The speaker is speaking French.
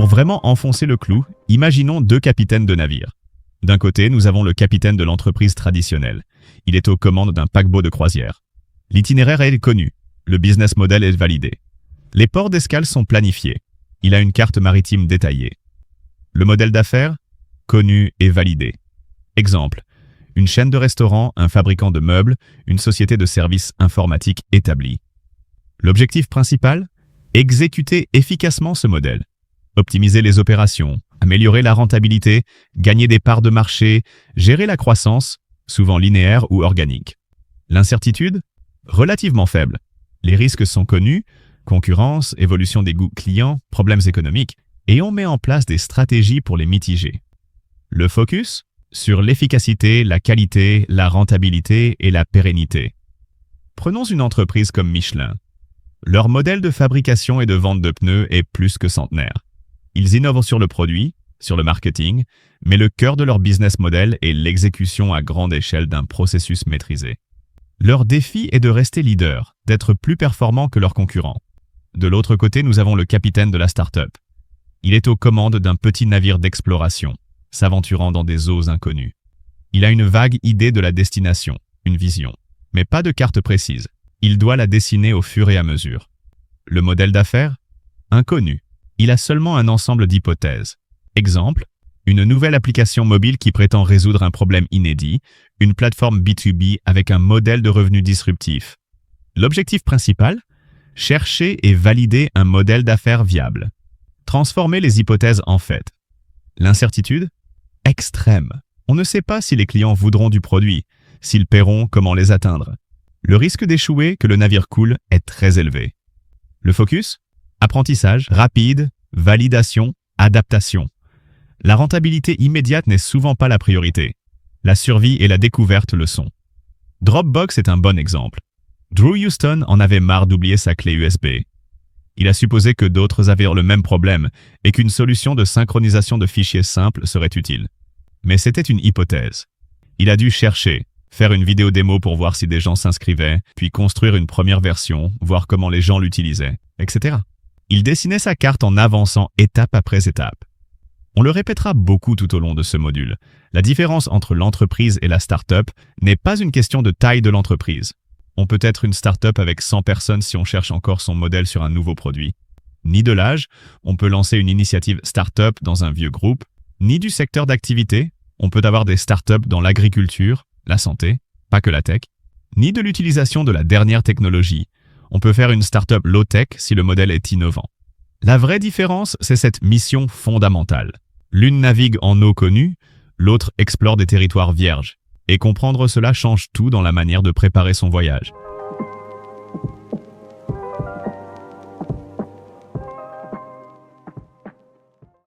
Pour vraiment enfoncer le clou, imaginons deux capitaines de navire. D'un côté, nous avons le capitaine de l'entreprise traditionnelle. Il est aux commandes d'un paquebot de croisière. L'itinéraire est connu. Le business model est validé. Les ports d'escale sont planifiés. Il a une carte maritime détaillée. Le modèle d'affaires, connu et validé. Exemple, une chaîne de restaurants, un fabricant de meubles, une société de services informatiques établie. L'objectif principal, exécuter efficacement ce modèle. Optimiser les opérations, améliorer la rentabilité, gagner des parts de marché, gérer la croissance, souvent linéaire ou organique. L'incertitude, relativement faible. Les risques sont connus, concurrence, évolution des goûts clients, problèmes économiques, et on met en place des stratégies pour les mitiger. Le focus, sur l'efficacité, la qualité, la rentabilité et la pérennité. Prenons une entreprise comme Michelin. Leur modèle de fabrication et de vente de pneus est plus que centenaire. Ils innovent sur le produit, sur le marketing, mais le cœur de leur business model est l'exécution à grande échelle d'un processus maîtrisé. Leur défi est de rester leader, d'être plus performant que leurs concurrents. De l'autre côté, nous avons le capitaine de la start-up. Il est aux commandes d'un petit navire d'exploration, s'aventurant dans des eaux inconnues. Il a une vague idée de la destination, une vision, mais pas de carte précise. Il doit la dessiner au fur et à mesure. Le modèle d'affaires? Inconnu. Il a seulement un ensemble d'hypothèses. Exemple, une nouvelle application mobile qui prétend résoudre un problème inédit, une plateforme B2B avec un modèle de revenu disruptif. L'objectif principal? Chercher et valider un modèle d'affaires viable. Transformer les hypothèses en faits. L'incertitude? Extrême. On ne sait pas si les clients voudront du produit, s'ils paieront, comment les atteindre. Le risque d'échouer, que le navire coule, est très élevé. Le focus? Apprentissage, rapide, validation, adaptation. La rentabilité immédiate n'est souvent pas la priorité. La survie et la découverte le sont. Dropbox est un bon exemple. Drew Houston en avait marre d'oublier sa clé USB. Il a supposé que d'autres avaient le même problème et qu'une solution de synchronisation de fichiers simple serait utile. Mais c'était une hypothèse. Il a dû chercher, faire une vidéo démo pour voir si des gens s'inscrivaient, puis construire une première version, voir comment les gens l'utilisaient, etc. Il dessinait sa carte en avançant étape après étape. On le répétera beaucoup tout au long de ce module. La différence entre l'entreprise et la start-up n'est pas une question de taille de l'entreprise. On peut être une start-up avec 100 personnes si on cherche encore son modèle sur un nouveau produit. Ni de l'âge, on peut lancer une initiative start-up dans un vieux groupe. Ni du secteur d'activité, on peut avoir des start-up dans l'agriculture, la santé, pas que la tech. Ni de l'utilisation de la dernière technologie. On peut faire une start-up low-tech si le modèle est innovant. La vraie différence, c'est cette mission fondamentale. L'une navigue en eau connue, l'autre explore des territoires vierges. Et comprendre cela change tout dans la manière de préparer son voyage.